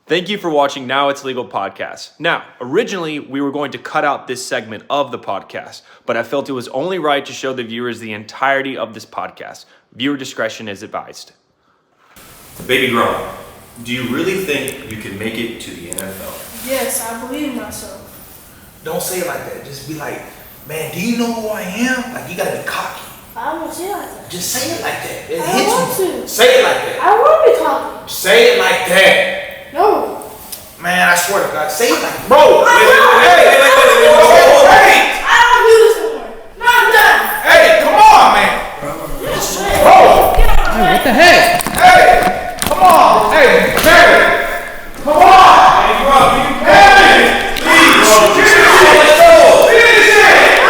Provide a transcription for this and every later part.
Thank you for watching Now It's Legal podcast. Now, originally, we were going to cut out this segment of the podcast, but I felt it was only right to show the viewers the entirety of this podcast. Viewer discretion is advised. Baby Gronk, do you really think you can make it to the NFL? Yes, I believe in myself. Don't say it like that. Just be like, man, do you know who I am? Like, you gotta be cocky. I won't say it like that. Just say it like that. It I hits want you. to. Say it like that. I want to be cocky. Say it like that. No. Man, I swear to God, say it like, bro. Hey. I don't do this anymore. No, I'm done. Hey, come on, man. Bro. Hey, what the heck? Hey, come on. Hey, Barry. Come on. Hey, bro, hey, please. Finish it.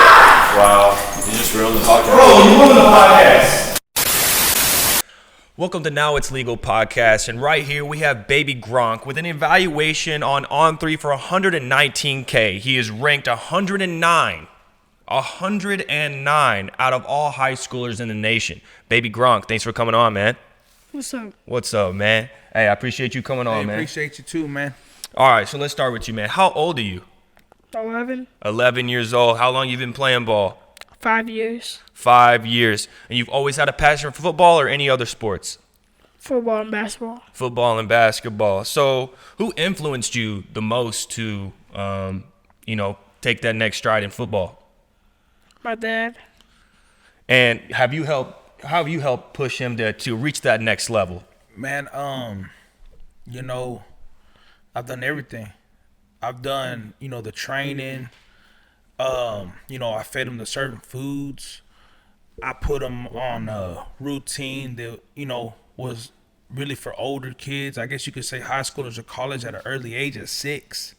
Wow, you just ruined the podcast. Bro, you ruined the podcast. Welcome to Now It's Legal podcast, and right here we have Baby Gronk with an evaluation on On3 for 119K. He is ranked 109 out of all high schoolers in the nation. Baby Gronk, thanks for coming on, man. What's up? What's up, man? Hey, I appreciate you coming on, man. Appreciate you too, man. All right, so let's start with you, man. How old are you? 11. 11 years old. How long you been playing ball? 5 years. 5 years. And you've always had a passion for football or any other sports? Football and basketball. Football and basketball. So who influenced you the most to, take that next stride in football? My dad. And how have you helped push him to reach that next level? Man, I've done everything. I've done, the training. I fed him the certain foods. I put him on a routine that, was really for older kids. I guess you could say high schoolers or college at an early age of 6.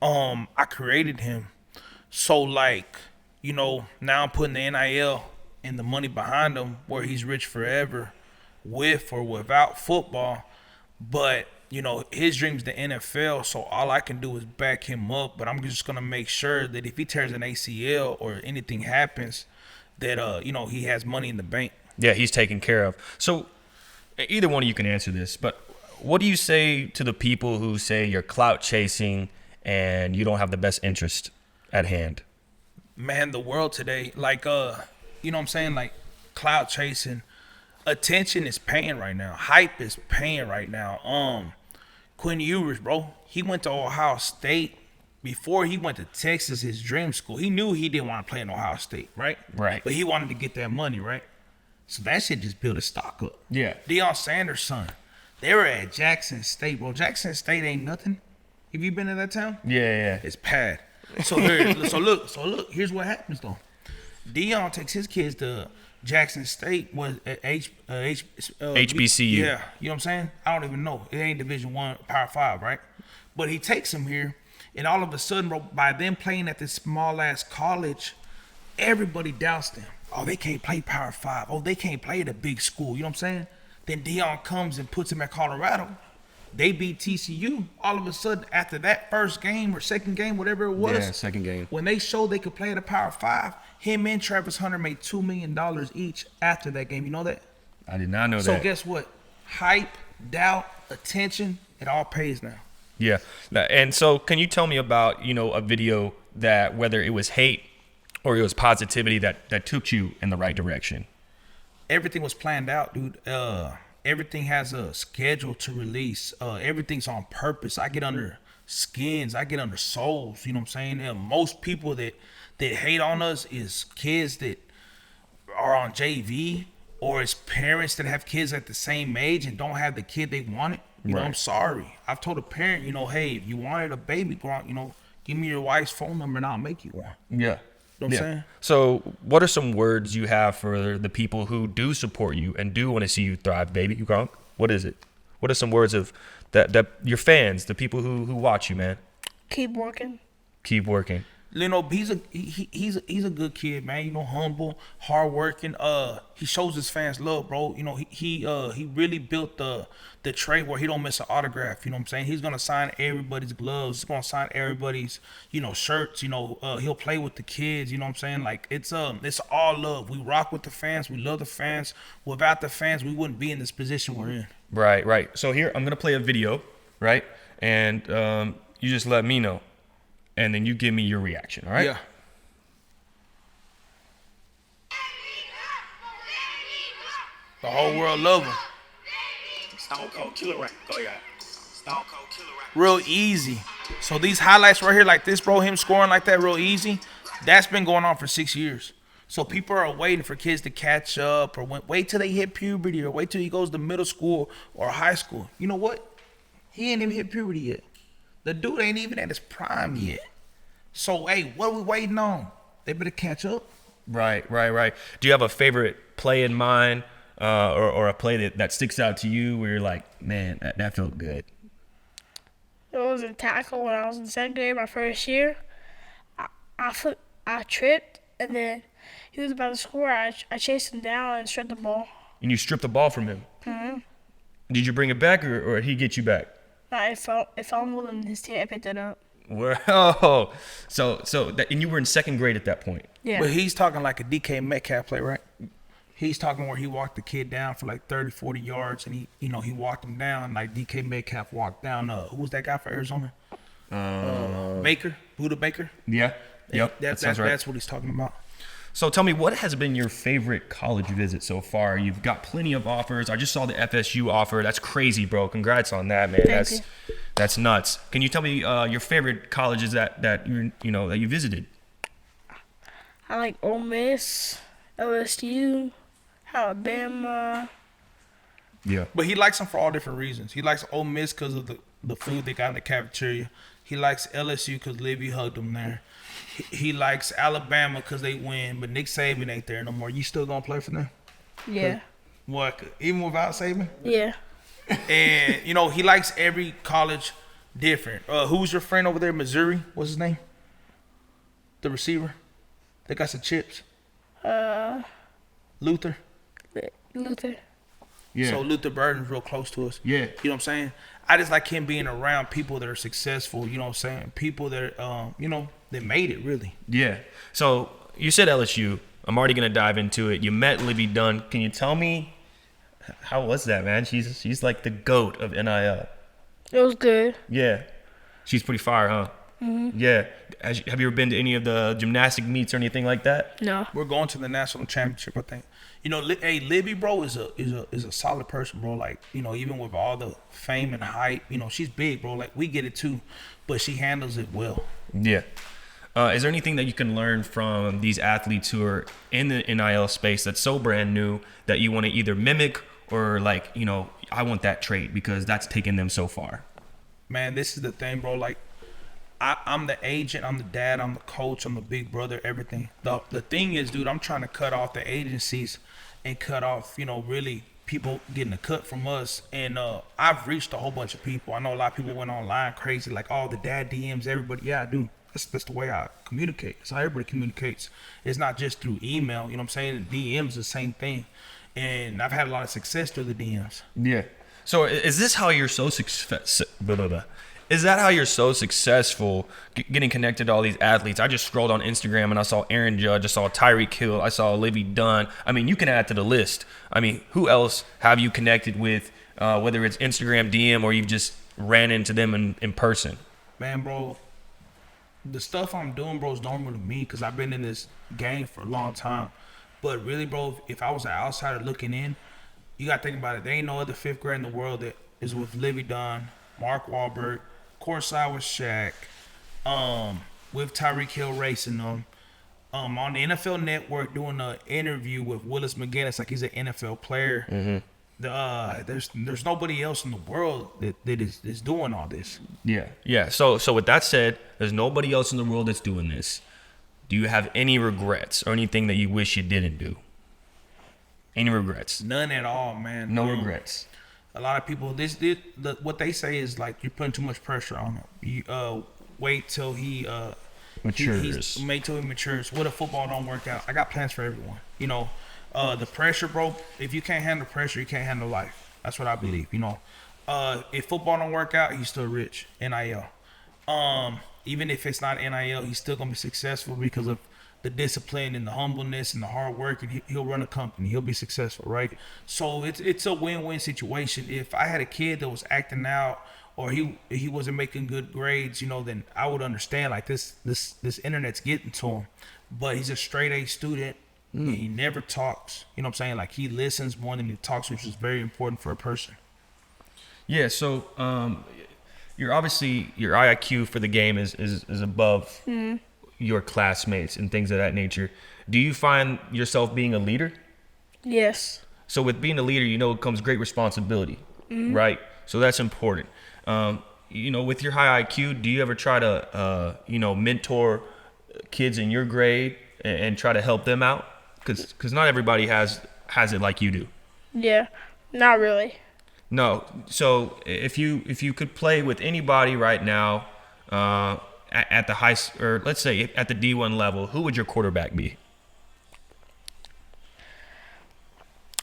I created him. So now I'm putting the NIL and the money behind him where he's rich forever with or without football. But, his dream's the NFL, so all I can do is back him up. But I'm just going to make sure that if he tears an ACL or anything happens, that, he has money in the bank. Yeah, he's taken care of. So either one of you can answer this, but what do you say to the people who say you're clout chasing and you don't have the best interest at hand? Man, the world today, clout chasing, attention is paying right now. Hype is paying right now. Quinn Ewers, bro, he went to Ohio State. Before he went to Texas, his dream school, he knew he didn't want to play in Ohio State, right? Right. But he wanted to get that money, right? So that shit just built his stock up. Yeah. Deion Sanders' son, they were at Jackson State, bro. Jackson State ain't nothing. Have you been to that town? Yeah. It's pad. So look. Here's what happens though. Deion takes his kids to Jackson State, was at HBCU. Yeah, you know what I'm saying? I don't even know. It ain't Division I, Power 5, right? But he takes them here, and all of a sudden, bro, by them playing at this small ass college, everybody doubts them. Oh, they can't play Power 5. Oh, they can't play at a big school. You know what I'm saying? Then Deion comes and puts him at Colorado. They beat TCU. All of a sudden, after that first game or second game, whatever it was. Yeah, second game. When they showed they could play at a Power 5, him and Travis Hunter made $2 million each after that game. You know that? I did not know that. So guess what? Hype, doubt, attention, it all pays now. Yeah. And so can you tell me about, a video that whether it was hate or it was positivity that took you in the right direction? Everything was planned out, dude. Everything has a schedule to release. Everything's on purpose. I get under skins. I get under souls. You know what I'm saying? Most people that hate on us is kids that are on JV, or it's parents that have kids at the same age and don't have the kid they wanted. You know, I'm sorry. I've told a parent, hey, if you wanted a baby Gronk, give me your wife's phone number and I'll make you one. Yeah. You know what I'm saying? So what are some words you have for the people who do support you and do want to see you thrive, Baby Gronk? What is it? What are some words of that your fans, the people who watch you, man? Keep working. Keep working. He's a good kid, man. Humble, hardworking. He shows his fans love, bro. He really built the trade where he don't miss an autograph. You know what I'm saying? He's gonna sign everybody's gloves. He's gonna sign everybody's, shirts. He'll play with the kids. You know what I'm saying? It's all love. We rock with the fans. We love the fans. Without the fans, we wouldn't be in this position we're in. Right. So here I'm gonna play a video right? And you just let me know, and then you give me your reaction, all right? Yeah. The whole world love him. Stone Cold Killer Rap. Go yeah. Stone Cold Killer Rap. Real easy. So these highlights right here, like this, bro, him scoring like that real easy, that's been going on for 6 years. So people are waiting for kids to catch up, or wait till they hit puberty, or wait till he goes to middle school or high school. You know what? He ain't even hit puberty yet. The dude ain't even at his prime yet. So, hey, what are we waiting on? They better catch up. Right. Do you have a favorite play in mind, or a play that sticks out to you where you're like, man, that felt good? It was a tackle when I was in second grade, my first year. I tripped, and then he was about to score. I chased him down and stripped the ball. And you stripped the ball from him? Mm-hmm. Did you bring it back, or did he get you back? It fumbled, and his teammate picked it up. Whoa. And you were in second grade at that point? Yeah. But he's talking like a DK Metcalf play, right? He's talking where he walked the kid down for like 30, 40 yards, and he walked him down like DK Metcalf walked down. Who was that guy for Arizona? Baker, Buda Baker. Yeah. Yep. That sounds right. That's what he's talking about. So tell me, what has been your favorite college visit so far? You've got plenty of offers. I just saw the FSU offer. That's crazy, bro. Congrats on that, man. Thank you. That's nuts. Can you tell me your favorite colleges that you visited? I like Ole Miss, LSU, Alabama. Yeah. But he likes them for all different reasons. He likes Ole Miss because of the food they got in the cafeteria. He likes LSU because Libby hugged him there. He likes Alabama because they win, but Nick Saban ain't there no more. You still gonna play for them? Yeah. What? Even without Saban? Yeah. And he likes every college different. Who's your friend over there, Missouri? What's his name? The receiver. They got some chips. Luther. Luther. Yeah. So Luther Burden's real close to us. Yeah. You know what I'm saying? I just like him being around people that are successful, you know what I'm saying? People that that made it really. Yeah. So you said LSU. I'm already gonna dive into it. You met Libby Dunn. Can you tell me how was that, man? She's like the GOAT of NIL. It was good. Yeah. She's pretty fire, huh? Mm-hmm. Yeah. Have you ever been to any of the gymnastic meets or anything like that? No. We're going to the national championship, I think. Hey, Libby, bro, is a solid person, bro. Like, even with all the fame and hype, she's big, bro. Like, we get it too, but she handles it well. Yeah. Is there anything that you can learn from these athletes who are in the NIL space that's so brand new that you want to either mimic or I want that trait because that's taken them so far? Man, this is the thing, bro. Like, I'm the agent, I'm the dad, I'm the coach, I'm the big brother, everything. The thing is, dude, I'm trying to cut off the agencies and cut off, really people getting a cut from us. And I've reached a whole bunch of people. I know a lot of people went online crazy, like all the dad DMs, everybody. Yeah, I do. That's the way I communicate. That's how everybody communicates. It's not just through email. You know what I'm saying? The DMs the same thing. And I've had a lot of success through the DMs. Yeah. So is this how you're so Is that how you're so successful getting connected to all these athletes? I just scrolled on Instagram and I saw Aaron Judge, I saw Tyreek Hill, I saw Libby Dunn. I mean, you can add to the list. I mean, who else have you connected with, whether it's Instagram DM or you've just ran into them in person? Man, bro, the stuff I'm doing, bro, is normal to me because I've been in this game for a long time. But really, bro, if I was an outsider looking in, you got to think about it. There ain't no other fifth grade in the world that is with Libby Dunn, Mark Wahlberg, courtside with Shaq, with Tyreek Hill racing them, on the NFL Network doing an interview with Willis McGinnis like he's an NFL player. Mm-hmm. There's nobody else in the world that is doing all this. Yeah. So with that said, there's nobody else in the world that's doing this. Do you have any regrets or anything that you wish you didn't do? Any regrets? None at all, man. No regrets. A lot of people, what they say is like you're putting too much pressure on him. You wait till he matures. Wait till he matures. What if football don't work out? I got plans for everyone. The pressure, bro. If you can't handle pressure, you can't handle life. That's what I believe. If football don't work out, he's still rich. NIL. Even if it's not NIL, he's still gonna be successful because of the discipline and the humbleness and the hard work, and he'll run a company. He'll be successful, right? So it's a win-win situation. If I had a kid that was acting out or he wasn't making good grades, you know, then I would understand like this internet's getting to him. But he's a straight A student. He never talks. You know what I'm saying? Like he listens more than he talks, which is very important for a person. Yeah. So you're obviously your IQ for the game is above your classmates and things of that nature. Do you find yourself being a leader? Yes. So with being a leader, you know, comes great responsibility, right? So that's important. You know, with your high IQ, do you ever try to, you know, mentor kids in your grade and try to help them out? Because not everybody has it like you do. Yeah. Not really. No. So if you could play with anybody right now at the or let's say at the D1 level, who would your quarterback be?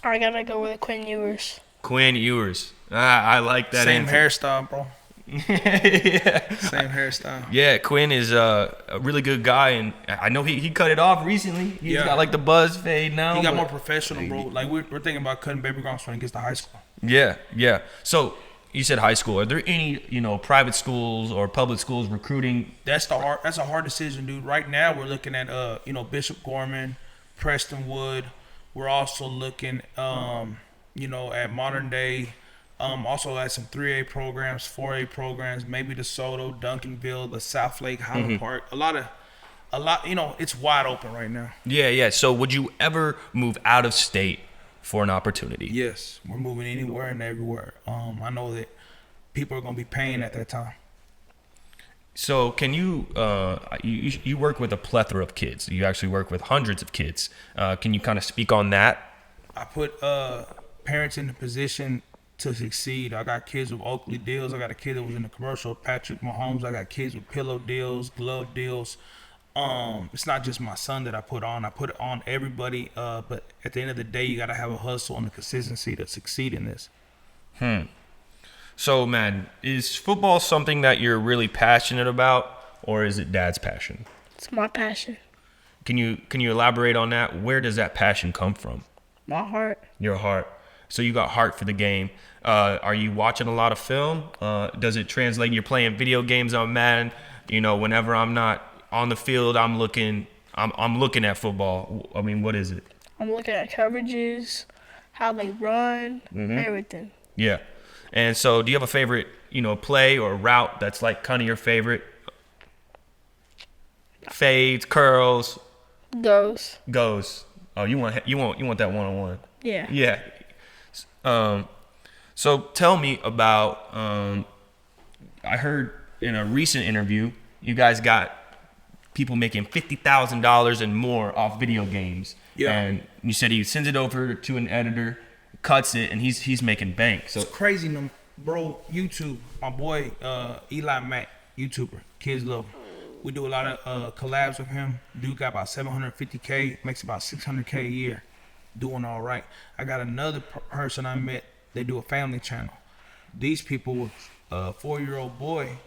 I gotta go with Quinn Ewers. Quinn Ewers. I like that Same answer. hairstyle, bro. Yeah. Same hairstyle. Yeah, Quinn is a really good guy, and I know he cut it off recently. He's got like the buzz fade now. He got more professional, bro. Like we're thinking about cutting Baby Gronk when he gets to high school. Yeah. So you said high school. Are there any, you know, private schools or public schools recruiting? That's a hard decision, dude. Right now we're looking at you know, Bishop Gorman, Prestonwood. We're also looking you know, at modern day. Also at some 3A programs, 4A programs, maybe DeSoto, Duncanville, the South Lake, Highland Park. A lot, you know, it's wide open right now. Yeah. So would you ever move out of state for an opportunity? Yes, we're moving anywhere and everywhere. I know that people are gonna be paying at that time. So can you you work with a plethora of kids. You actually work with hundreds of kids. Can you kind of speak on that? I put parents in the position to succeed. I got kids with Oakley deals. I got a kid that was in the commercial, Patrick Mahomes. I got kids with pillow deals, glove deals. It's not just my son that I put it on everybody. But at the end of the day, you got to have a hustle and a consistency to succeed in this. So, man, is football something that you're really passionate about, or is it Dad's passion? It's my passion. Can you elaborate on that? Where does that passion come from? My heart. Your heart. So you got heart for the game. Are you watching a lot of film? Does it translate? You're playing video games on Madden. You know, whenever I'm not on the field, I'm looking at football. I mean, what is it? I'm looking at coverages, how they run, everything. Yeah. And so, do you have a favorite, you know, play or route that's like kind of your favorite? Fades, curls, Goes. Oh, you want that one-on-one? Yeah. Yeah. So tell me about. I heard in a recent interview, you guys got people making $50,000 and more off video games. Yeah. And you said he sends it over to an editor, cuts it, and he's making bank. So it's crazy, bro. YouTube, my boy Eli Mack, YouTuber, kids love him. We do a lot of collabs with him. Dude got about 750K, makes about 600K a year, doing all right. I got another person I met. They do a family channel. These people with a 4-year-old boy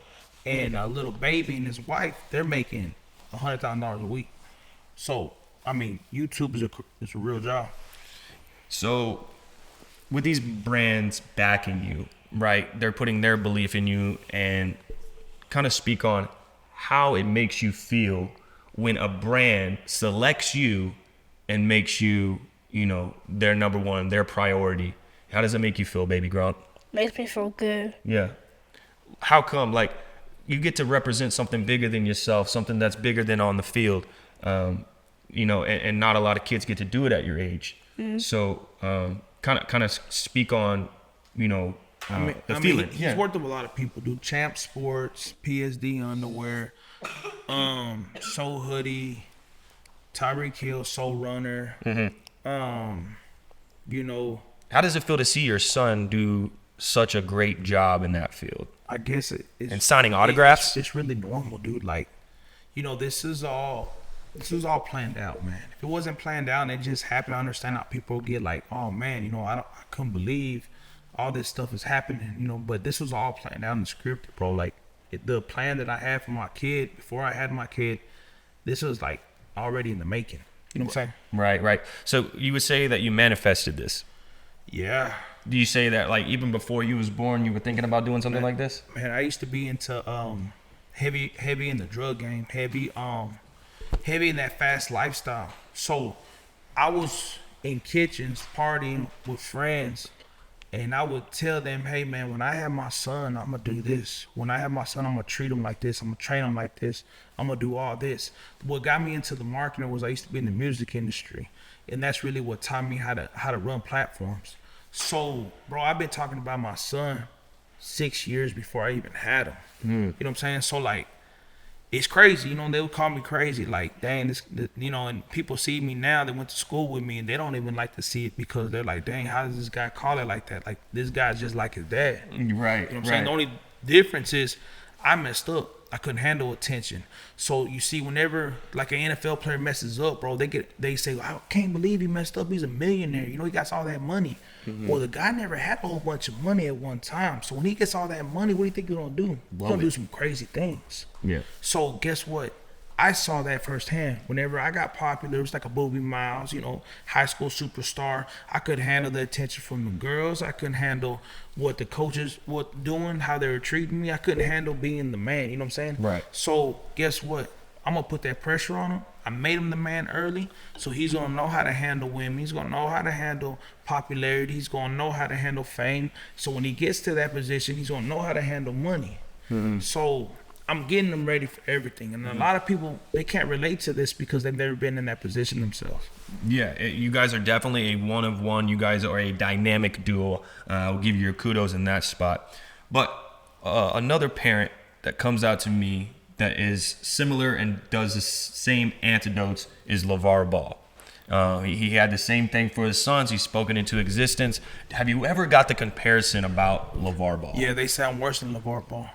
and a little baby and his wife, they're making $100,000 a week. So I mean, YouTube is a real job. So with these brands backing you, right? They're putting their belief in you, and kind of speak on how it makes you feel when a brand selects you and makes you, you know, their number one, their priority. How does it make you feel, Baby Gronk? Makes me feel good. Yeah. How come? Like, you get to represent something bigger than yourself, something that's bigger than on the field, you know, and not a lot of kids get to do it at your age. Mm-hmm. So kind of speak on, you know, the feeling. He's worked with a lot of people, dude. Champ Sports, PSD Underwear, Soul Hoodie, Tyreek Hill, Soul Runner. Mm-hmm. You know. How does it feel to see your son do such a great job in that field? I guess it's and signing autographs. It's really normal, dude. Like, you know, this is all planned out, man. If it wasn't planned out and it just happened, I understand how people get like, oh man, you know, I couldn't believe all this stuff is happening, you know. But this was all planned out and scripted, bro. Like, the plan that I had for my kid before I had my kid, this was like already in the making. You know what I'm saying? Right. So you would say that you manifested this. Yeah. Do you say that like even before you was born, you were thinking about doing something like this? Man, I used to be into heavy in the drug game, heavy in that fast lifestyle. So I was in kitchens partying with friends, and I would tell them, hey man, when I have my son, I'm gonna do this. When I have my son, I'm gonna treat him like this. I'm gonna train him like this. I'm gonna do all this. What got me into the marketing was I used to be in the music industry, and that's really what taught me how to run platforms. So, bro, I've been talking about my son 6 years before I even had him. You know what I'm saying? So, like, it's crazy. You know, they would call me crazy. Like, dang, you know, and people see me now. They went to school with me, and they don't even like to see it because they're like, dang, how does this guy call it like that? Like, this guy's just like his dad. Right. You know what I'm saying? The only difference is I messed up. I couldn't handle attention. So you see, whenever like an NFL player messes up, bro, they say, I can't believe he messed up. He's a millionaire. You know, he got all that money. Well, the guy never had a whole bunch of money at one time. So when he gets all that money, what do you think he's gonna do? He's gonna do some crazy things. Yeah. So guess what? I saw that firsthand. Whenever I got popular, it was like a Bobby Miles, you know, high school superstar. I couldn't handle the attention from the girls. I couldn't handle what the coaches were doing, how they were treating me. I couldn't handle being the man, you know what I'm saying? Right. So guess what? I'm gonna put that pressure on him. I made him the man early, so he's gonna know how to handle women. He's gonna know how to handle popularity. He's gonna know how to handle fame. So when he gets to that position, he's gonna know how to handle money. So I'm getting them ready for everything. And a lot of people, they can't relate to this because they've never been in that position themselves. Yeah, you guys are definitely a one of one. You guys are a dynamic duo. I'll give you your kudos in that spot. But another parent that comes out to me that is similar and does the same antidotes is LaVar Ball. He had the same thing for his sons. He's spoken into existence. Have you ever got the comparison about LaVar Ball? Yeah, they sound worse than LaVar Ball.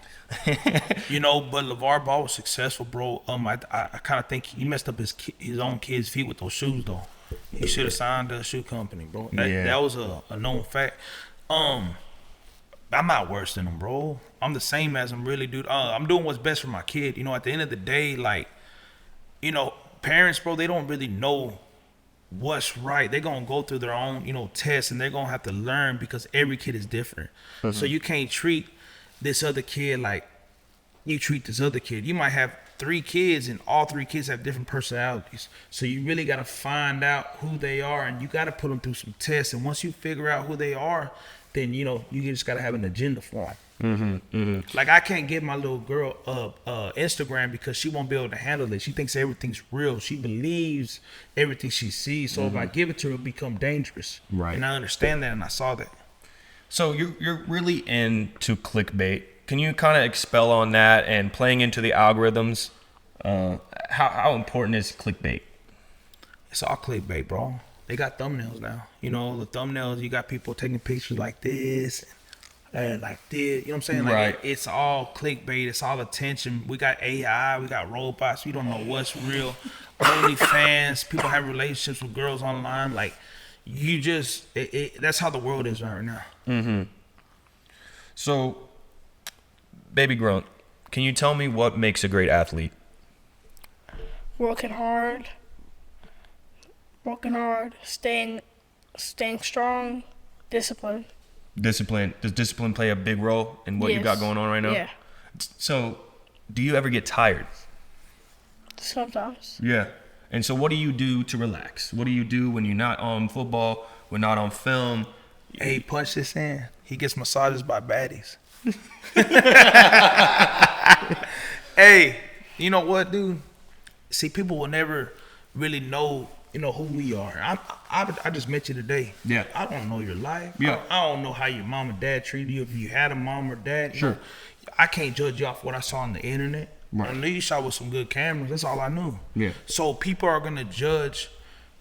You know, but LaVar Ball was successful, bro. I kind of think he messed up his own kids' feet with those shoes, though. He should have signed a shoe company, bro. That was a known fact. I'm not worse than him, bro. I'm the same as him, really, dude. I'm doing what's best for my kid. You know, at the end of the day, like, you know, parents, bro, they don't really know what's right. They're gonna go through their own, you know, tests, and they're gonna have to learn because every kid is different. So you can't treat this other kid like you treat this other kid. You might have 3 kids, and all 3 kids have different personalities. So you really got to find out who they are, and you got to put them through some tests. And once you figure out who they are, then, you know, you just got to have an agenda for them. Like, I can't give my little girl Instagram because she won't be able to handle it. She thinks everything's real. She believes everything she sees. So if I give it to her, it'll become dangerous. Right. And I understand that, and I saw that. So you're really into clickbait. Can you kind of expel on that and playing into the algorithms? How important is clickbait? It's all clickbait, bro. They got thumbnails now. You know, the thumbnails, you got people taking pictures like this and like this. You know what I'm saying? Like, Right. It's all clickbait. It's all attention. We got AI. We got robots. We don't know what's real. OnlyFans. People have relationships with girls online. Like, you just, that's how the world is right now. So, Baby Gronk, can you tell me what makes a great athlete? Working hard, staying strong, discipline. Discipline. Does discipline play a big role in what you got Yes. going on right now? Yeah, So, do you ever get tired? sometimes. Yeah. And so what do you do to relax? What do you do when you're not on football, we're not on film? Hey, punch this in. He gets massages by baddies. Hey, you know what, dude? See, people will never really know, you know, who we are. I just met you today. Yeah. I don't know your life. Yeah. I don't know how your mom and dad treated you, if you had a mom or dad. You Sure. know, I can't judge you off what I saw on the internet. Right. I knew you shot with some good cameras. That's all I knew. Yeah. So people are gonna judge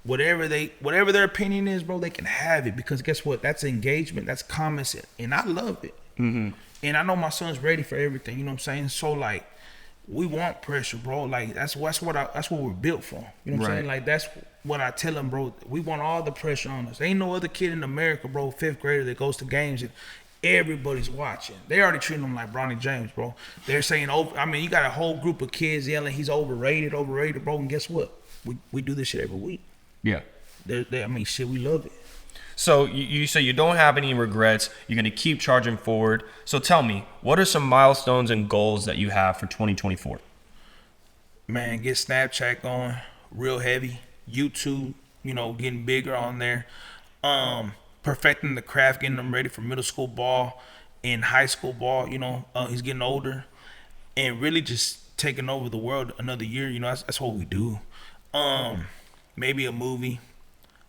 whatever their opinion is, bro. They can have it because guess what? That's engagement. That's comments, and I love it. And I know my son's ready for everything. You know what I'm saying? So like, we want pressure, bro. Like that's what we're built for. You know what I'm Right. saying? Like that's what I tell them, bro. We want all the pressure on us. There ain't no other kid in America, bro, 5th grader that goes to games and everybody's watching. They already treating him like Bronny James, bro. They're saying you got a whole group of kids yelling he's overrated, bro. And guess what? We do this shit every week. Yeah. Shit, we love it. So you say you don't have any regrets. You're going to keep charging forward. So tell me, what are some milestones and goals that you have for 2024? Man, get Snapchat going real heavy. YouTube, getting bigger on there. Perfecting the craft, getting them ready for middle school ball and high school ball. He's getting older, and really just taking over the world another year. That's what we do. Maybe a movie.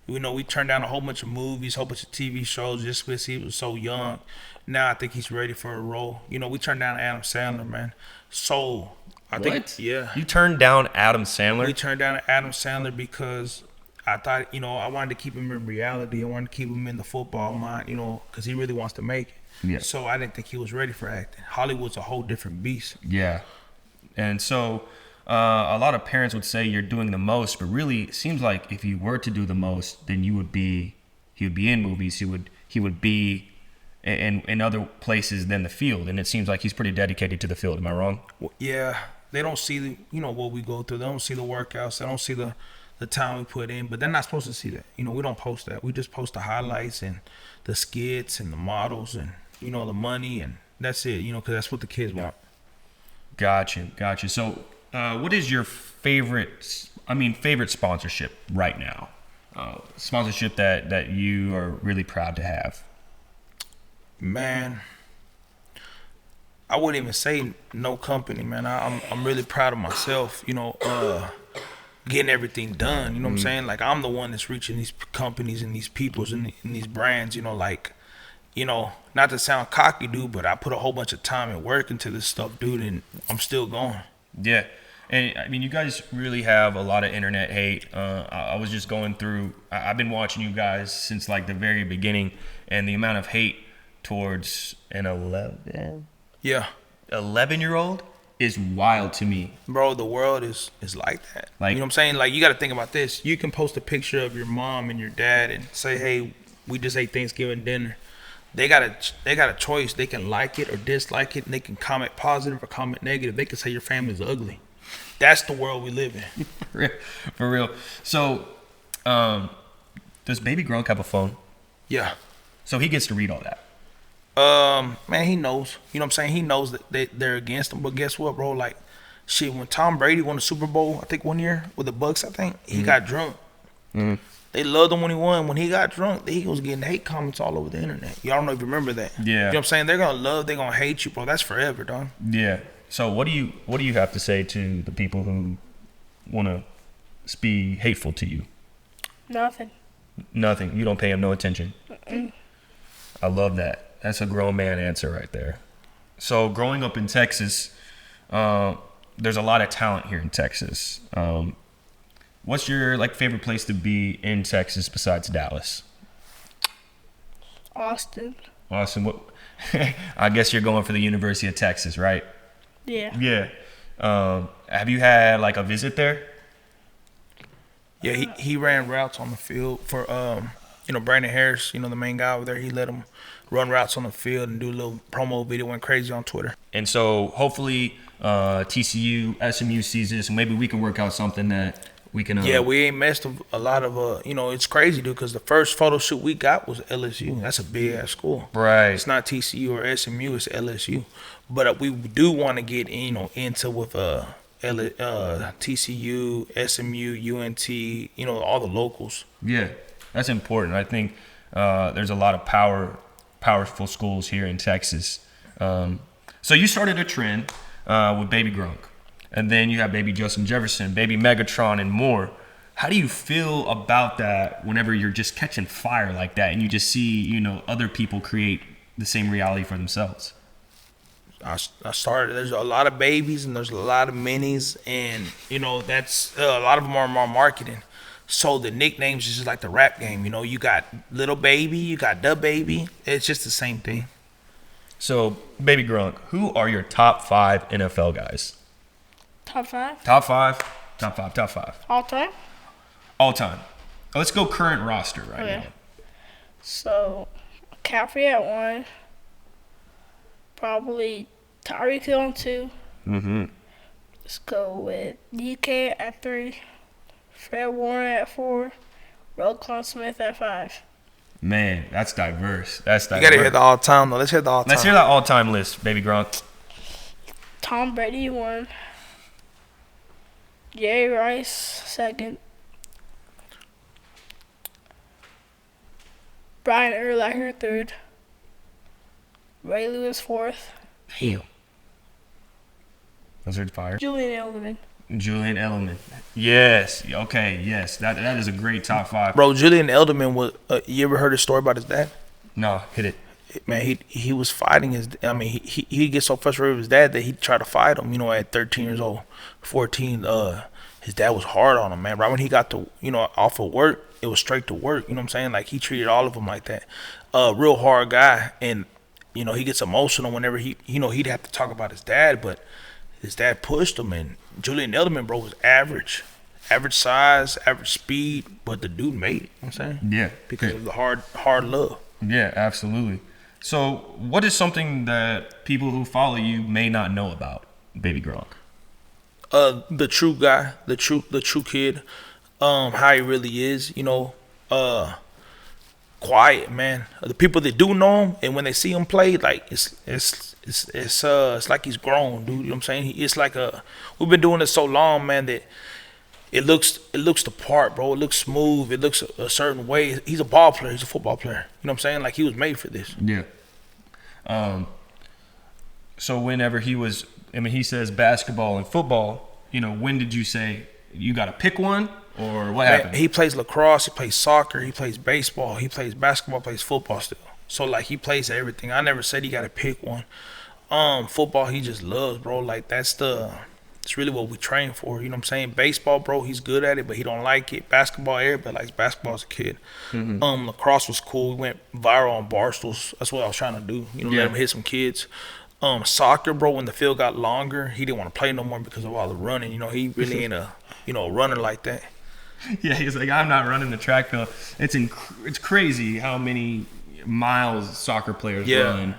We turned down a whole bunch of movies, a whole bunch of TV shows just because he was so young. Now I think he's ready for a role. We turned down Adam Sandler, man. So I think, yeah. You turned down Adam Sandler? We turned down Adam Sandler because I thought, I wanted to keep him in reality. I wanted to keep him in the football mind, because he really wants to make it. Yeah. So I didn't think he was ready for acting. Hollywood's a whole different beast. Yeah. And so a lot of parents would say you're doing the most, but really it seems like if you were to do the most, then he would be in movies. He would be in other places than the field. And it seems like he's pretty dedicated to the field. Am I wrong? Well, yeah. They don't see what we go through. They don't see the workouts. They don't see the time we put in. But they're not supposed to see that. We don't post that. We just post the highlights and the skits and the models and the money, and that's it. Because that's what the kids want. Gotcha. So, what is your favorite sponsorship right now? Sponsorship that you are really proud to have? Man, I wouldn't even say no company, man. I'm really proud of myself, getting everything done. You know what I'm saying? Like, I'm the one that's reaching these companies and these peoples and these brands, not to sound cocky, dude, but I put a whole bunch of time and work into this stuff, dude, and I'm still going. Yeah. And you guys really have a lot of internet hate. I was just going through, I've been watching you guys since like the very beginning, and the amount of hate towards an 11-year-old is wild to me. Bro, the world is like that. Like, you know what I'm saying? Like, you got to think about this. You can post a picture of your mom and your dad and say, hey, we just ate Thanksgiving dinner. They got a choice. They can like it or dislike it, and they can comment positive or comment negative. They can say your family's ugly. That's the world we live in. For real. So, does Baby Gronk have a phone? Yeah. So he gets to read all that. Man, he knows. You know what I'm saying? He knows that they're against him. But guess what, bro? Like, shit, when Tom Brady won the Super Bowl, I think 1 year with the Bucks, I think, he got drunk. Mm-hmm. They loved him when he won. When he got drunk, he was getting hate comments all over the internet. Y'all don't know if you remember that. Yeah. You know what I'm saying? They're gonna love, they're gonna hate you, bro. That's forever, dog. Yeah. So what do you have to say to the people who want to be hateful to you? Nothing. You don't pay them no attention. Mm-mm. I love that. That's a grown man answer right there. So growing up in Texas, there's a lot of talent here in Texas. What's your favorite place to be in Texas besides Dallas? Austin. What? I guess you're going for the University of Texas, right? Yeah. Yeah. Have you had a visit there? Yeah, he ran routes on the field for Brandon Harris, the main guy over there. He let him run routes on the field and do a little promo video. Went crazy on Twitter. And so hopefully TCU, SMU sees this, and maybe we can work out something that we can. Yeah, we ain't messed a lot of it's crazy, dude, because the first photo shoot we got was LSU. That's a big ass school. Right. It's not TCU or SMU. It's LSU. But we do want to get into with TCU, SMU, UNT, all the locals. Yeah, that's important. I think there's a lot of powerful schools here in Texas. So you started a trend with Baby Gronk, and then you have Baby Justin Jefferson, Baby Megatron, and more. How do you feel about that whenever you're just catching fire like that and you just see, other people create the same reality for themselves? I started. There's a lot of babies and there's a lot of minis, and that's a lot of them are more marketing. So the nicknames is just like the rap game. You got Little Baby, you got Da Baby. It's just the same thing. So Baby Gronk, who are your top 5 NFL guys? Top 5? Top five. All time? All time. Let's go current roster right now. So McCaffrey at 1. Probably Tyreek Hill on 2. Mm-hmm. Let's go with DK at 3. Fred Warner at 4. Roquan Smith at 5. Man, that's diverse. That's diverse. You gotta hear the all-time though. Let's hear the all-time. Let's hear that all-time list, Baby Gronk. Tom Brady 1. Jerry Rice 2nd. Brian Urlacher 3rd. Ray Lewis 4th. Damn. Those are fire. Julian Edelman. Julian Edelman. Yes. Okay. Yes. That is a great top 5. Bro, Julian Edelman was. You ever heard a story about his dad? No, hit it. Man, he was fighting his. I mean, he gets so frustrated with his dad that he tried to fight him. You know, at 13 years old, 14. His dad was hard on him, man. Right when he got to, off of work, it was straight to work. You know what I'm saying? Like, he treated all of them like that. Real hard guy, and he gets emotional whenever he'd have to talk about his dad, but his dad pushed him. And Julian Edelman, bro, was average size, average speed, but the dude made it. You know what I'm saying? Yeah. Because of the hard love. Yeah, absolutely. So, what is something that people who follow you may not know about Baby Gronk? The true guy, the true kid, how he really is, quiet, man. The people that do know him, and when they see him play, like it's like he's grown, dude. You know what I'm saying? It's like we've been doing this so long, man, that it looks the part, bro. It looks smooth. It looks a certain way. He's a ball player. He's a football player. You know what I'm saying? Like, he was made for this. Yeah. So whenever he says basketball and football, when did you say you got to pick one, or what happened? He plays lacrosse, he plays soccer, he plays baseball, he plays basketball, plays football still. So, like, he plays everything. I never said he got to pick one. Football, he just loves, bro. Like, it's really what we train for. You know what I'm saying? Baseball, bro, he's good at it, but he don't like it. Basketball, everybody likes basketball as a kid. Mm-hmm. Lacrosse was cool. We went viral on Barstools. That's what I was trying to do. Let him hit some kids. Soccer, bro, when the field got longer, he didn't want to play no more because of all the running. He really ain't a runner like that. Yeah, he's like, I'm not running the track field. It's crazy how many miles soccer players run.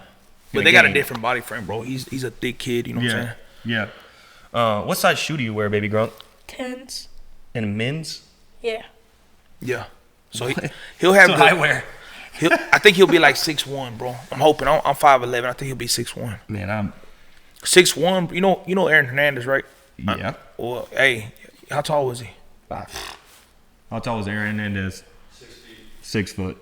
But they got a different body frame, bro. He's a thick kid, you know what I'm saying? Yeah. What size shoe do you wear, Baby Gronk? 10s. And men's? Yeah. Yeah. So he'll have I wear. I think he'll be like 6'1", bro. I'm hoping. I'm 5'11". I think he'll be 6'1". Man, I'm 6'1". You know Aaron Hernandez, right? Yeah. Well, hey, how tall was he? 5. How tall was Aaron Hernandez? 6 foot.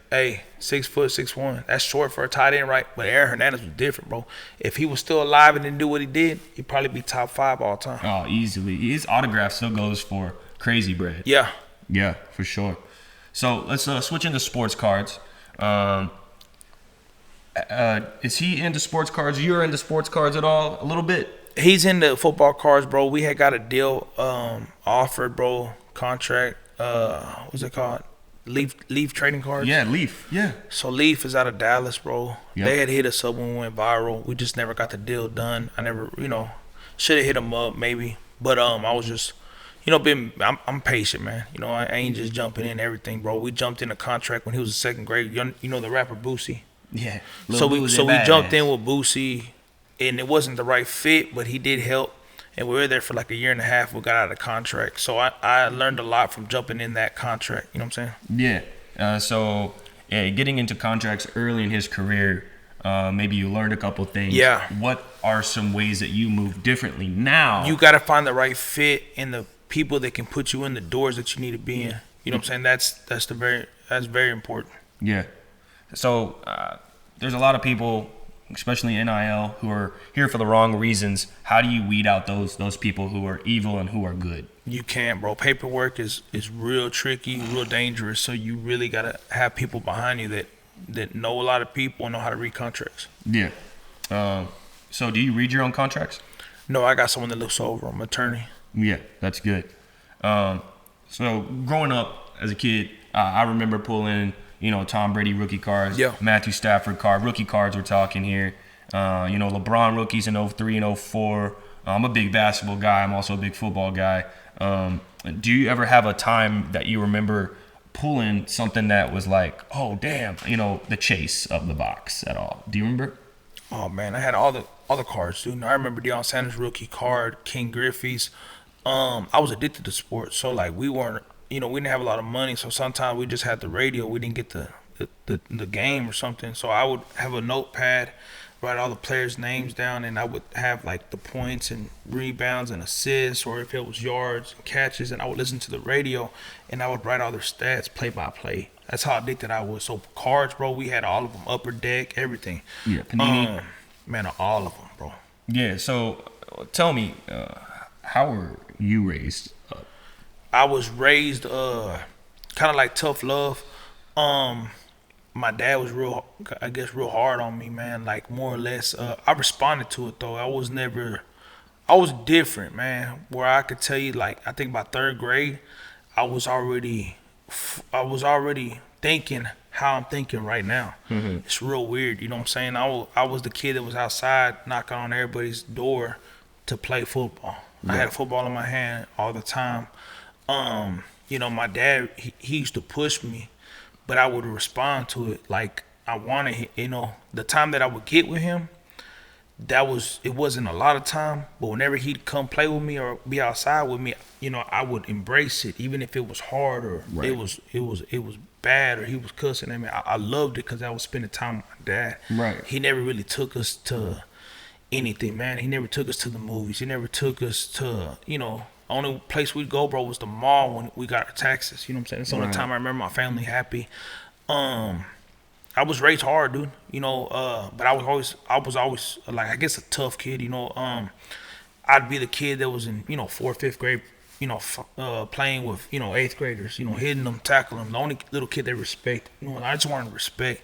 Hey, 6 foot, 6'1". That's short for a tight end, right? But Aaron Hernandez was different, bro. If he was still alive and didn't do what he did, he'd probably be top 5 all time. Oh, easily. His autograph still goes for crazy bread. Yeah. Yeah, for sure. So let's switch into sports cards. Is he into sports cards? You're into sports cards at all? A little bit? He's into football cards, bro. We had got a deal offered, bro. Contract. What's it called? Leaf trading cards. Yeah, Leaf. Yeah. So Leaf is out of Dallas, bro. Yep. They had hit us up when we went viral. We just never got the deal done. I never, should have hit them up maybe. But I was just, I'm patient, man. I ain't just jumping in everything, bro. We jumped in a contract when he was in 2nd grade. You know the rapper Boosie. Yeah. So we jumped in with Boosie, and it wasn't the right fit, but he did help. And we were there for like a year and a half. We got out of the contract. So I learned a lot from jumping in that contract. You know what I'm saying? Yeah. So getting into contracts early in his career, maybe you learned a couple things. Yeah. What are some ways that you move differently now? You got to find the right fit and the people that can put you in the doors that you need to be in. You know what I'm saying? That's very important. Yeah. So there's a lot of people, especially NIL, who are here for the wrong reasons. How do you weed out those people who are evil and who are good? You can't, bro. Paperwork is real tricky, real dangerous. So you really gotta have people behind you that know a lot of people and know how to read contracts. Yeah. So do you read your own contracts? No, I got someone that looks over them, attorney. Yeah, that's good. So growing up as a kid, I remember pulling, Tom Brady rookie cards, Matthew Stafford rookie cards we're talking here. LeBron rookies in 03 and 04. I'm a big basketball guy. I'm also a big football guy. Do you ever have a time that you remember pulling something that was like, oh, damn, the chase of the box at all? Do you remember? Oh, man, I had all the cards, dude. I remember Deion Sanders rookie card, King Griffey's. I was addicted to sports, so, like, we weren't, we didn't have a lot of money, so sometimes we just had the radio. We didn't get the game or something. So I would have a notepad, write all the players' names down, and I would have like the points and rebounds and assists, or if it was yards and catches, and I would listen to the radio and I would write all their stats play by play. That's how addicted I was. So cards, bro, we had all of them, Upper Deck, everything. Yeah, Panini. Man, all of them, bro. Yeah, so tell me, how were you raised up? I was raised kind of like tough love. My dad was real hard on me, man, like more or less. I responded to it though. I was different, man, where I could tell you, like, I think by 3rd grade, I was already thinking how I'm thinking right now. Mm-hmm. It's real weird, you know what I'm saying? I was the kid that was outside knocking on everybody's door to play football. Yeah. I had a football in my hand all the time. My dad, he used to push me, but I would respond to it like I wanted. The time that I would get with him, it wasn't a lot of time, but whenever he'd come play with me or be outside with me, I would embrace it, even if it was hard or right. it was bad or he was cussing at me. I loved it because I was spending time with my dad. Right. He never really took us to anything, man. He never took us to the movies. He never took us to, only place we'd go, bro, was the mall when we got our taxes. You know what I'm saying? It's the only time I remember my family happy. I was raised hard, dude. But I was always like, I guess, a tough kid. I'd be the kid that was in 4th, 5th grade, playing with 8th graders, hitting them, tackling them. The only little kid they respect. I just wanted respect.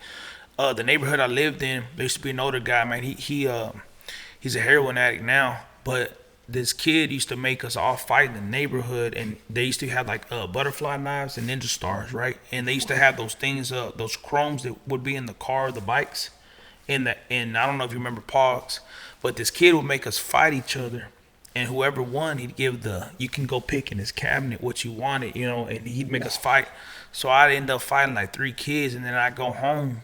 The neighborhood I lived in, there used to be an older guy, man. He's a heroin addict now, but this kid used to make us all fight in the neighborhood, and they used to have like butterfly knives and ninja stars, right? And they used to have those things, those chromes that would be in the car, the bikes, and I don't know if you remember Pogs, but this kid would make us fight each other, and whoever won, he'd give you can go pick in his cabinet what you wanted, and he'd make us fight. So I'd end up fighting like 3 kids, and then I'd go home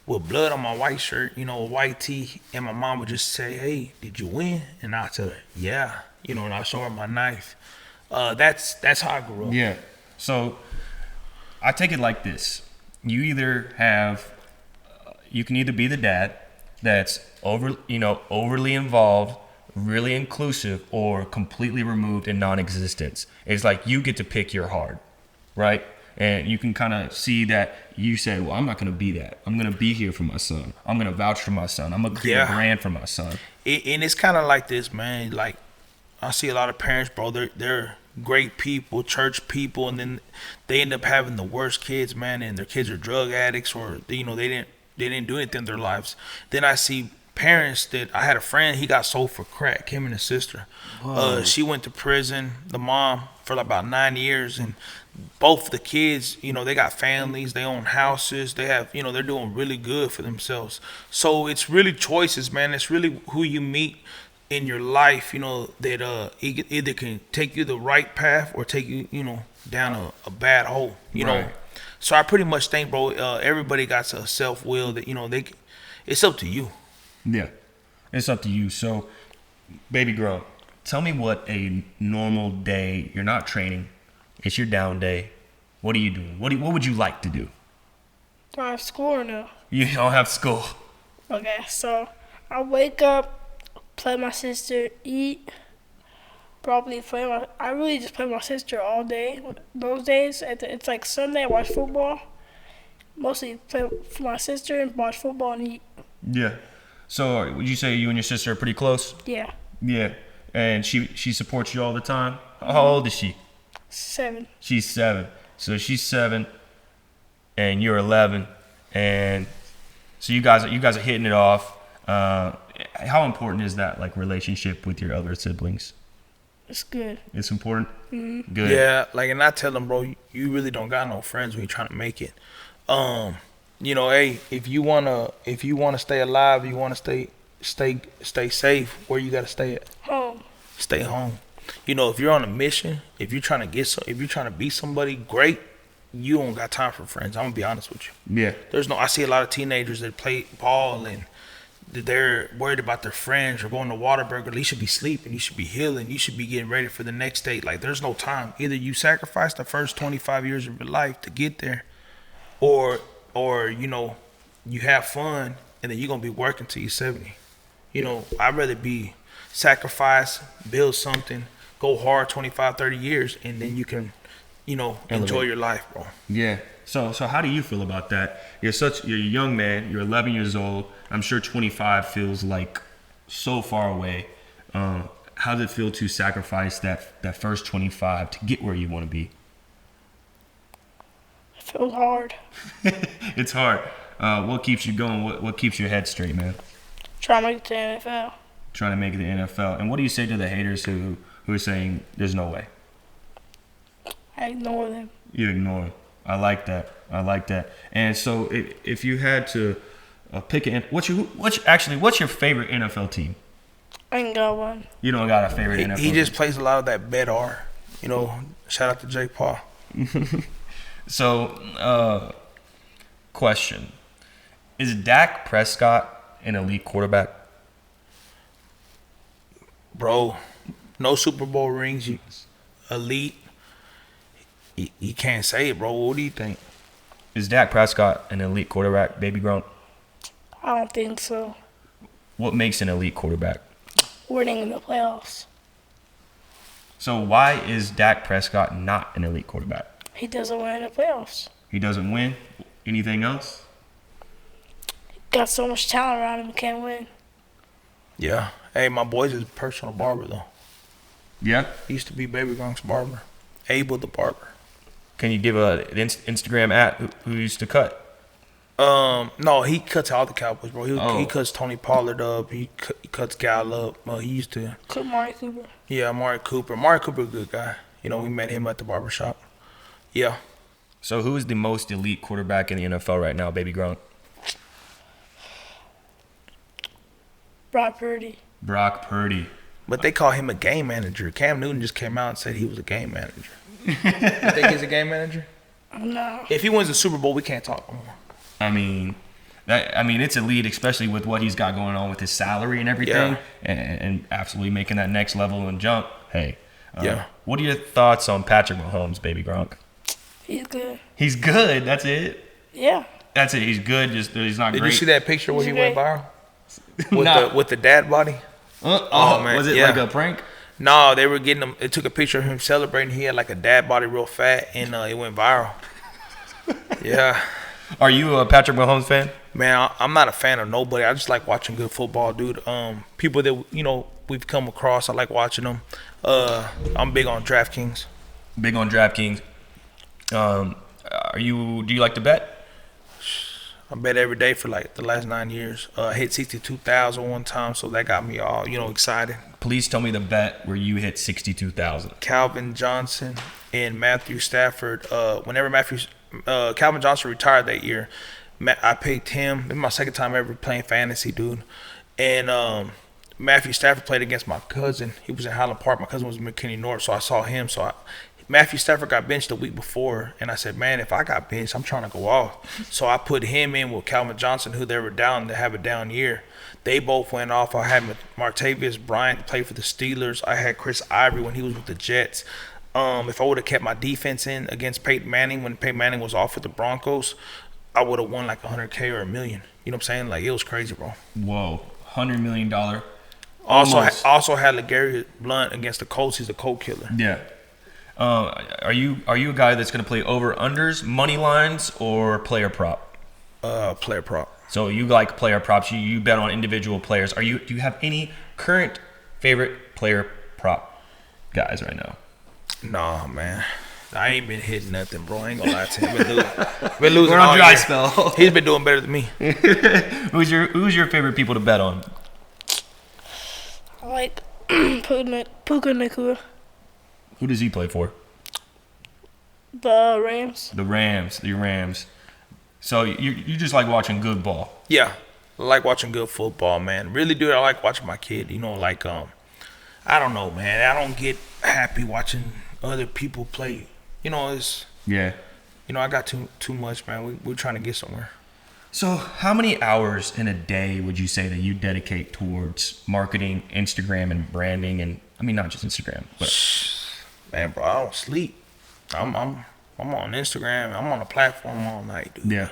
with blood on my white shirt, a white tee, and my mom would just say, "Hey, did you win?" And I'd tell her, "Yeah," and I'd show her my knife. That's how I grew up. Yeah. So I take it like this: you can either be the dad that's overly involved, really inclusive, or completely removed and non-existent. It's like you get to pick your hard, right? And you can kind of see that you say, well, I'm not going to be that. I'm going to be here for my son. I'm going to vouch for my son. I'm going to create a brand for my son. And it's kind of like this, man. Like, I see a lot of parents, bro, they're great people, church people, and then they end up having the worst kids, man, and their kids are drug addicts, or, they didn't do anything in their lives. Then I see parents that, I had a friend, he got sold for crack, him and his sister. She went to prison, the mom, for about 9 years, and both the kids, they got families, they own houses, they have, they're doing really good for themselves. So it's really choices, man. It's really who you meet in your life, that either can take you the right path or take you, down a bad hole, know. So I pretty much think, bro, everybody got a self-will that, it's up to you. Yeah, it's up to you. So, Baby Gronk, tell me what a normal day, you're not training, it's your down day. What are you doing? What would you like to do? Do I have school or no? You don't have school. Okay, so I wake up, play my sister, eat, I really just play with my sister all day. Those days, it's like Sunday, I watch football. Mostly play for my sister and watch football and eat. Yeah. So would you say you and your sister are pretty close? Yeah. Yeah. And she supports you all the time? How old is she? 7. She's 7. So she's 7 and you're 11. And so you guys are hitting it off. How important is that, like, relationship with your other siblings? It's good. It's important? Mm-hmm. Good. Yeah, like, and I tell them, bro, you really don't got no friends when you're trying to make it. Hey, if you wanna stay alive, you wanna stay safe, where you gotta stay at? Home. Stay home. If you're on a mission, if you're trying to be somebody great, you don't got time for friends. I'm gonna be honest with you. Yeah. I see a lot of teenagers that play ball and they're worried about their friends or going to Whataburger. You should be sleeping. You should be healing. You should be getting ready for the next day. Like, there's no time. Either you sacrifice the first 25 years of your life to get there, or you know, you have fun and then you're gonna be working till you're 70. You know, I'd rather be sacrifice, build something, go hard 25, 30 years, and then you can, you know, enjoy your life, bro. Yeah. So how do you feel about that? You're a young man. You're 11 years old. I'm sure 25 feels like so far away. How does it feel to sacrifice that first 25 to get where you want to be? It feels hard. It's hard. What keeps you going? What keeps your head straight, man? Trying to make it to the NFL. Trying to make it to the NFL. And what do you say to the haters who are saying there's no way? I ignore them. You ignore it. I like that. And so if you had to pick what's your favorite NFL team? I ain't got one. You don't got a favorite NFL He team? just plays a lot of that bet R. You know, shout out to Jake Paul. So, question. Is Dak Prescott an elite quarterback? Bro, no Super Bowl rings. Elite. You can't say it, bro. What do you think? Is Dak Prescott an elite quarterback, Baby Gronk? I don't think so. What makes an elite quarterback? Winning in the playoffs. So why is Dak Prescott not an elite quarterback? He doesn't win in the playoffs. He doesn't win? Anything else? Got so much talent around him, he can't win. Yeah. Hey, my boy's his personal barber, though. Yeah? He used to be Baby Gronk's barber. Abel the barber. Can you give an Instagram at who used to cut? No, he cuts all the Cowboys, bro. He cuts Tony Pollard up. He cuts Gal up. He used to. Could Mari Cooper. Yeah, Amari Cooper. Amari Cooper, a good guy. You know, we met him at the barbershop. Yeah. So who is the most elite quarterback in the NFL right now, Baby Gronk? Brock Purdy. Brock Purdy. But they call him a game manager. Cam Newton just came out and said he was a game manager. You think he's a game manager? No. If he wins the Super Bowl, we can't talk no more. I mean, it's elite, especially with what he's got going on with his salary and everything, and absolutely making that next level and jump. Hey, what are your thoughts on Patrick Mahomes, Baby Gronk? He's good. He's good. That's it. Yeah. That's it. He's good. Just he's not Did great. you see that picture where he He's went viral with the dad body? Man, was it yeah. like a prank? No, they were getting him. It took a picture of him celebrating. He had like a dad body, real fat, and it went viral. Yeah. Are you a Patrick Mahomes fan? Man, I'm not a fan of nobody. I just like watching good football, dude. People that we've come across, I like watching them. I'm big on DraftKings. Big on DraftKings. Do you like to bet? I bet every day for like the last 9 years. I hit 62,000 one time, so that got me all excited. Please tell me the bet where you hit 62,000. Calvin Johnson and Matthew Stafford. Whenever Calvin Johnson retired that year, I picked him. This is my second time ever playing fantasy, dude. And Matthew Stafford played against my cousin. He was in Highland Park. My cousin was in McKinney North, so I saw him. Matthew Stafford got benched the week before, and I said, man, if I got benched, I'm trying to go off. So I put him in with Calvin Johnson, who they were down to have a down year. They both went off. I had Martavius Bryant play for the Steelers. I had Chris Ivory when he was with the Jets. If I would have kept my defense in against Peyton Manning when Peyton Manning was off with the Broncos, I would have won like $100K or $1 million. You know what I'm saying? Like, it was crazy, bro. Whoa, $100 million. Also had LeGarrette Blount against the Colts. He's a Colt killer. Yeah. Are you a guy that's going to play over unders, money lines, or player prop? Player prop. So you like player props. You bet on individual players. Do you have any current favorite player prop guys right now? Nah, man. I ain't been hitting nothing, bro. I ain't gonna lie to him. Been losing We're on all dry year. spell. He's been doing better than me. Who's your favorite people to bet on? I like Puka Nacua. Who does he play for? The Rams. The Rams. So you just like watching good ball. Yeah, I like watching good football, man. Really, dude, I like watching my kid. I don't know, man. I don't get happy watching other people play. I got too much, man. We're trying to get somewhere. So how many hours in a day would you say that you dedicate towards marketing, Instagram, and branding? And I mean, not just Instagram, but Man, bro, I don't sleep. I'm on Instagram. I'm on a platform all night, dude. yeah,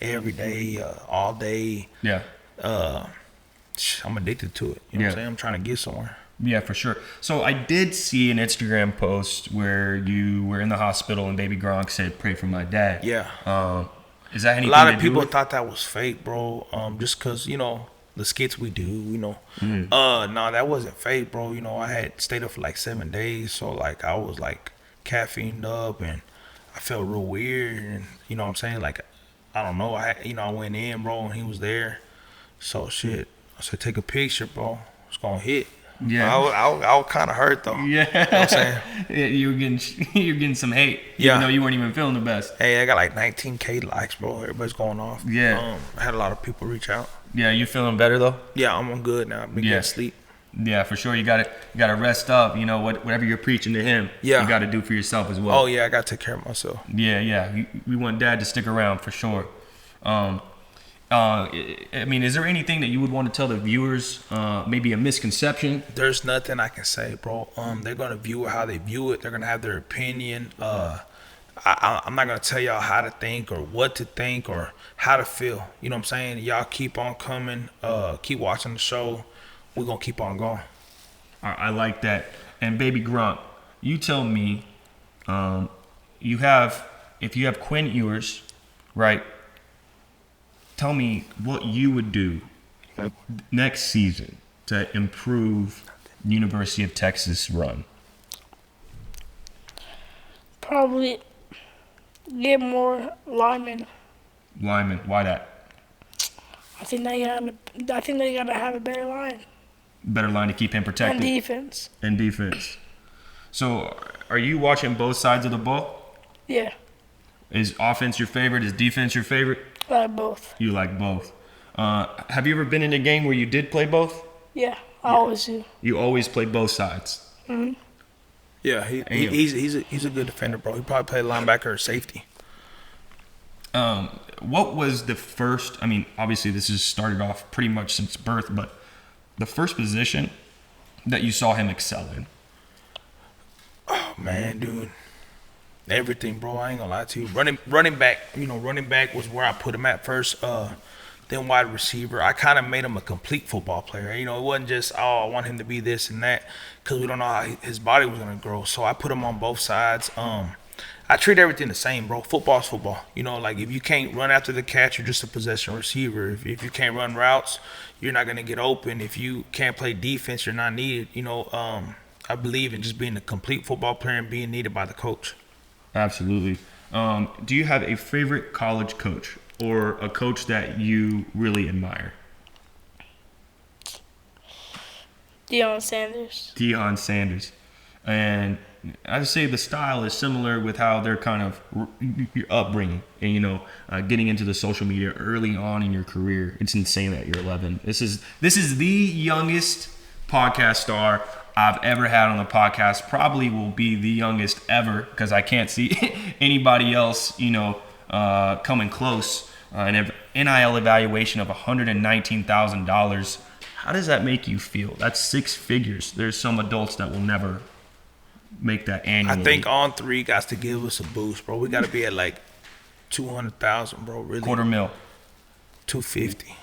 Every day, all day. yeah. I'm addicted to it. You know what I'm saying? I'm trying to get somewhere. Yeah, for sure. So I did see an Instagram post where you were in the hospital and Baby Gronk said, "Pray for my dad." Yeah. Is that anything? A lot to of do people with- thought that was fake, bro. Just cause the skits we do, Mm. No, that wasn't fake, bro. I had stayed up for like 7 days, so like I was like caffeined up and I felt real weird, and you know what I'm saying? Like I don't know, I went in, bro, and he was there. So shit, I said take a picture, bro. It's gonna hit. Yeah. I was kind of hurt though. Yeah. You know what I'm saying? Yeah, you're getting some hate. Yeah. Even though you weren't even feeling the best. Hey, I got like 19K likes, bro. Everybody's going off. Yeah. I had a lot of people reach out. Yeah, you feeling better though? Yeah, I'm good now. I've been Yeah. getting sleep. Yeah, for sure. You gotta rest up. Whatever you're preaching to him, Yeah. you gotta do for yourself as well. Oh yeah, I gotta take care of myself. Yeah. We want dad to stick around for sure. I mean, is there anything that you would want to tell the viewers? Maybe a misconception? There's nothing I can say, bro. They're gonna view it how they view it. They're gonna have their opinion. I'm not gonna tell y'all how to think or what to think or how to feel. You know what I'm saying? Y'all keep on coming. Keep watching the show. We're gonna keep on going. I like that. And Baby Grunt, you tell me, if you have Quinn Ewers, right? Tell me what you would do next season to improve University of Texas run. Probably get more linemen. Lineman, why that? I think they gotta have a better line Better line to keep him protected. and defense. And defense. So, are you watching both sides of the ball? Yeah, Is offense your favorite? Is defense your favorite? both. You like both. Have you ever been in a game where you did play both? Yeah, I always do. You always play both sides. Yeah, he's a good defender, bro. He probably played linebacker or safety. What was the first? I mean, obviously this has started off pretty much since birth, but the first position that you saw him excel in. Oh man, dude. Everything, bro. I ain't gonna lie to you. Running back. Running back was where I put him at first. Then wide receiver. I kind of made him a complete football player. It wasn't just I want him to be this and that, because we don't know how his body was gonna grow. So I put him on both sides. I treat everything the same, bro. Football's football. Like if you can't run after the catch, you're just a possession receiver. If you can't run routes, you're not gonna get open. If you can't play defense, you're not needed. I believe in just being a complete football player and being needed by the coach. Absolutely. Do you have a favorite college coach or a coach that you really admire? Deion Sanders. Deion Sanders. And I'd say the style is similar with how they're kind of your upbringing and, getting into the social media early on in your career. It's insane that you're 11. This is the youngest podcast star I've ever had on the podcast. Probably will be the youngest ever because I can't see anybody else, coming close. An NIL evaluation of $119,000. How does that make you feel? That's 6 figures. There's some adults that will never make that annually. I think On Three got to give us a boost, bro. We got to be at like 200,000, bro. Really, $250,000. 250.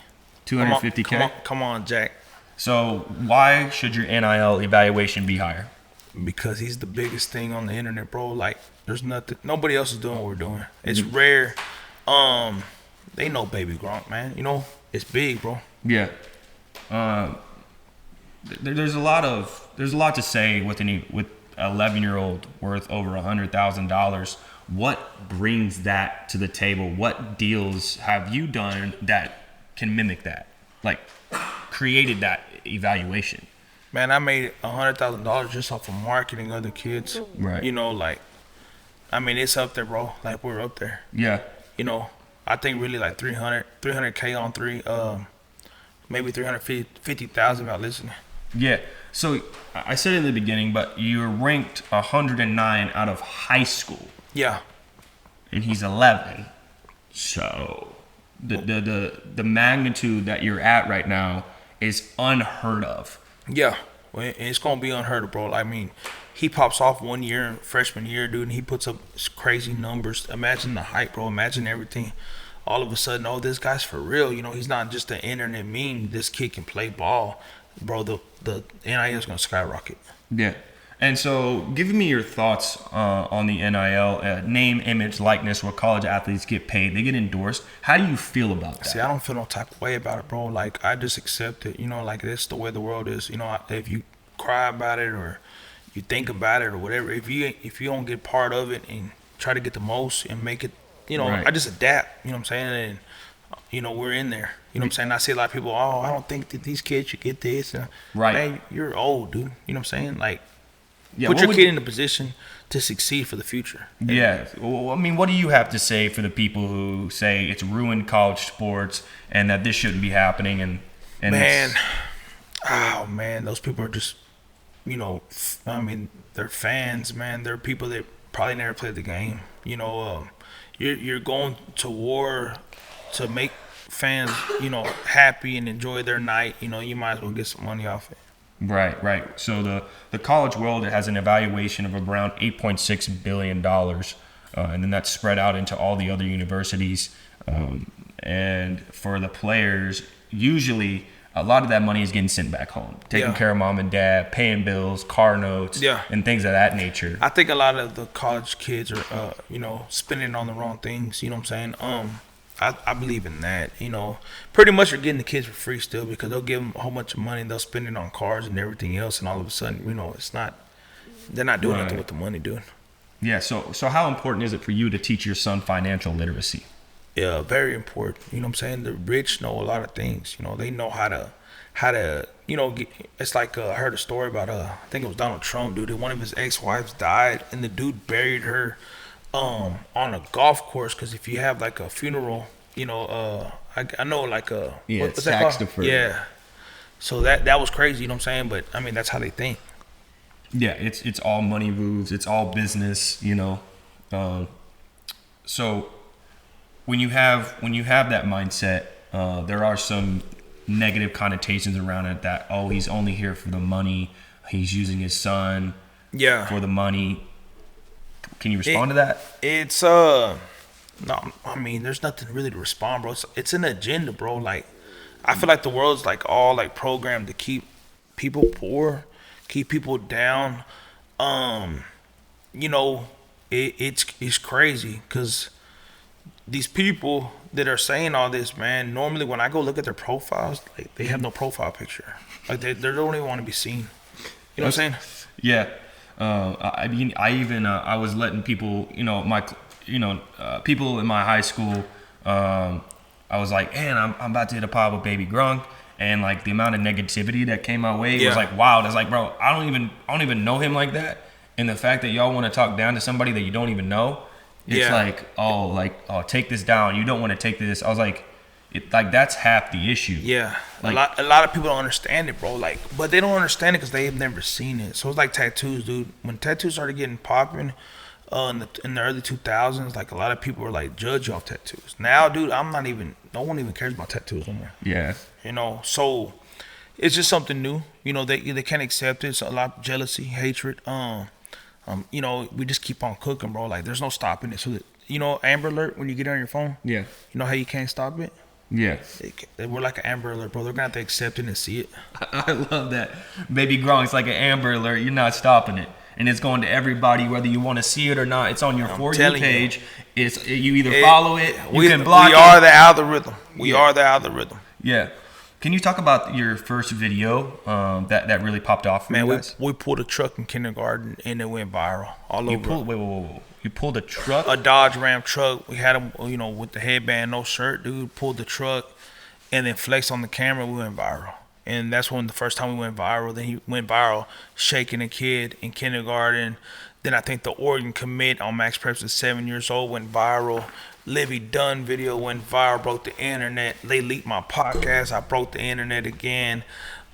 250K. Come on, Jack. So why should your NIL evaluation be higher? Because he's the biggest thing on the internet, bro. Like, there's nothing. Nobody else is doing what we're doing. It's rare. They know Baby Gronk, man. It's big, bro. Yeah. There's a lot to say with an 11-year-old worth over $100,000. What brings that to the table? What deals have you done that can mimic that? Like, created that evaluation? Man, I made $100,000 just off of marketing other kids. Right. It's up there, bro. Like, we're up there. Yeah. I think really like 300K on three. Maybe 350,000 about listening. Yeah. So I said it in the beginning, but you're ranked 109 out of high school. Yeah. And he's 11. So The magnitude that you're at right now is unheard of. Yeah, well, it's gonna be unheard of, bro. I mean, he pops off 1 year, freshman year, dude, and he puts up crazy numbers. Imagine the hype, bro. Imagine everything. All of a sudden, oh, this guy's for real. You know, he's not just an internet meme. This kid can play ball, bro. The NIL is gonna skyrocket. Yeah. And so, give me your thoughts on the NIL, name, image, likeness, where college athletes get paid. They get endorsed. How do you feel about that? See, I don't feel no type of way about it, bro. Like, I just accept it. You know, like, this is the way the world is. You know, if you cry about it or you think about it or whatever, if you don't get part of it and try to get the most and make it, you know, Right. I just adapt. You know what I'm saying? And, you know, we're in there. You know what I'm saying? I see a lot of people, oh, I don't think that these kids should get this. Right. Man, you're old, dude. You know what I'm saying? Like, Yeah, put what your would- kid in a position to succeed for the future. Yeah. Well, I mean, what do you have to say for the people who say it's ruined college sports and that this shouldn't be happening? And Man, it's- oh man, those people are just, you know, I mean, they're fans, man. They're people that probably never played the game. You know, you're going to war to make fans, you know, happy and enjoy their night. You know, you might as well get some money off it. Right. So the college world has an evaluation of around $8.6 billion, and then that's spread out into all the other universities. And for the players, usually a lot of that money is getting sent back home, taking Yeah. care of mom and dad, paying bills, car notes, Yeah. and things of that nature. I think a lot of the college kids are, you know, spending on the wrong things. You know what I'm saying? I believe in that. You know, pretty much you're getting the kids for free still because they'll give them a whole bunch of money and they'll spend it on cars and everything else. And all of a sudden, you know, they're not doing nothing with the money, dude. Yeah. So how important is it for you to teach your son financial literacy? Yeah, very important. You know what I'm saying? The rich know a lot of things. You know, they know how to, you know, it's like I heard a story about I think it was Donald Trump, dude. One of his ex-wives died, and the dude buried her on a golf course. Because if you have like a funeral, you know, I know like it's what's that tax called? deferred. Yeah. So that was crazy. You know what I'm saying? But I mean, that's how they think. Yeah, it's all money moves. It's all business, you know. So when you have that mindset, there are some negative connotations around it. That he's only here for the money. He's using his son Yeah. for the money. Can you respond to that? It's no, I mean, there's nothing really to respond, bro. It's an agenda, bro. Like, I feel like the world's like all like programmed to keep people poor, keep people down. You know, it's crazy because these people that are saying all this, man, normally when I go look at their profiles, like they have no profile picture. Like they don't even want to be seen. You know what I'm saying? Yeah. I mean, I was letting people, people in my high school. I was like, man, I'm about to hit a pod with Baby Gronk, and like the amount of negativity that came my way was like wild. It's like, bro, I don't even know him like that, and the fact that y'all want to talk down to somebody that you don't even know, it's like, take this down. You don't want to take this. I was like, that's half the issue. Yeah, Like- a lot of people don't understand it, bro. Like, but they don't understand it because they've never seen it. So it's like tattoos, dude. When tattoos started getting popping in the early 2000s, like a lot of people were like judge you off tattoos. Now, dude, no one even cares about tattoos anymore. Yeah. You know, so it's just something new. You know, they can't accept it. It's a lot of jealousy, hatred. You know, we just keep on cooking, bro. Like, there's no stopping it. So that, you know, Amber Alert when you get it on your phone. Yeah. You know how you can't stop it. Yeah. We're like an Amber Alert, bro. They're gonna have to accept it and see it. I love that. Baby Gronk's like an Amber Alert. You're not stopping it. And it's going to everybody, whether you want to see it or not. It's on your For You telling you. page. You either follow it, you can We block it. are the algorithm. We Yeah. are the algorithm. Yeah. Can you talk about your first video that really popped off for Man, you we guys? pulled a truck in kindergarten and it went viral all You over. pulled, wait. You pulled a truck? A Dodge Ram truck. We had him, you know, with the headband, no shirt, dude. Pulled the truck and then flexed on the camera. We went viral. And that's when the first time we went viral. Then he went viral shaking a kid in kindergarten. Then I think the Oregon commit on Max Preps at 7 years old went viral. Livy Dunn video went viral, broke the internet. They leaked my podcast. I broke the internet again.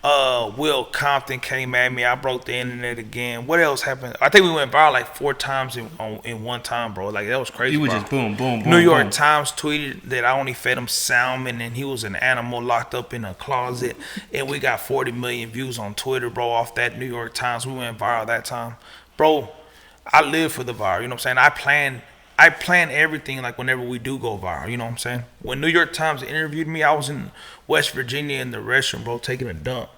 Will Compton came at me. I broke the internet again. What else happened? I think we went viral like 4 times in one time, bro. Like that was crazy. He was bro. just boom, boom, boom. New York boom. Times tweeted that I only fed him salmon and he was an animal locked up in a closet. And we got 40 million views on Twitter, bro, off that New York Times. We went viral that time. Bro, I live for the viral. You know what I'm saying? I plan everything like whenever we do go viral. You know what I'm saying? When New York Times interviewed me, I was in West Virginia in the restroom, bro, taking a dump.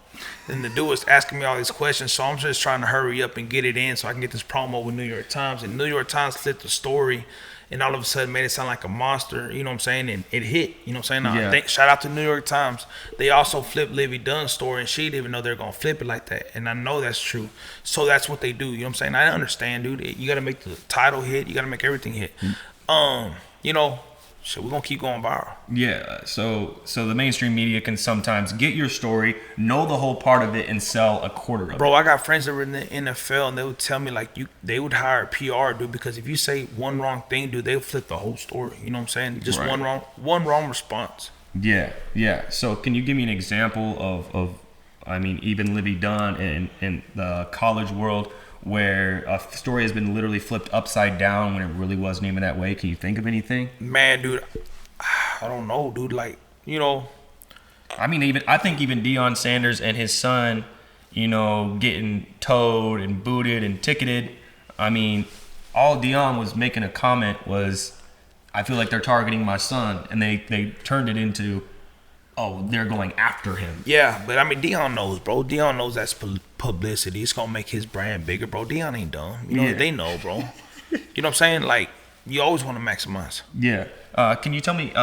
And the dude was asking me all these questions, so I'm just trying to hurry up and get it in so I can get this promo with New York Times. And New York Times flipped the story and all of a sudden made it sound like a monster, you know what I'm saying? And it hit, you know what I'm saying? Yeah. Shout out to New York Times. They also flipped Livy Dunn's story, and she didn't even know they're going to flip it like that. And I know that's true. So that's what they do, you know what I'm saying? I understand, dude. You got to make the title hit. You got to make everything hit. You know, so we're going to keep going viral. Yeah, so the mainstream media can sometimes get your story, know the whole part of it, and sell a quarter of it. Bro, I got friends that were in the NFL, and they would tell me, like, they would hire a PR, dude, because if you say one wrong thing, dude, they'll flip the whole story. You know what I'm saying? Just Right. one wrong response. Yeah. So can you give me an example of I mean, even Livy Dunn in the college world where a story has been literally flipped upside down when it really wasn't even that way? Can you think of anything? Man, dude, I don't know, dude. Like, you know. I mean, I think even Deion Sanders and his son, you know, getting towed and booted and ticketed. I mean, all Deion was making a comment was, I feel like they're targeting my son. And they turned it into, oh, they're going after him. Yeah, but I mean, Deion knows, bro. Deion knows that's publicity. It's going to make his brand bigger, bro. Deion ain't dumb. You know, They know, bro. You know what I'm saying? Like, you always want to maximize. Yeah. Can you tell me,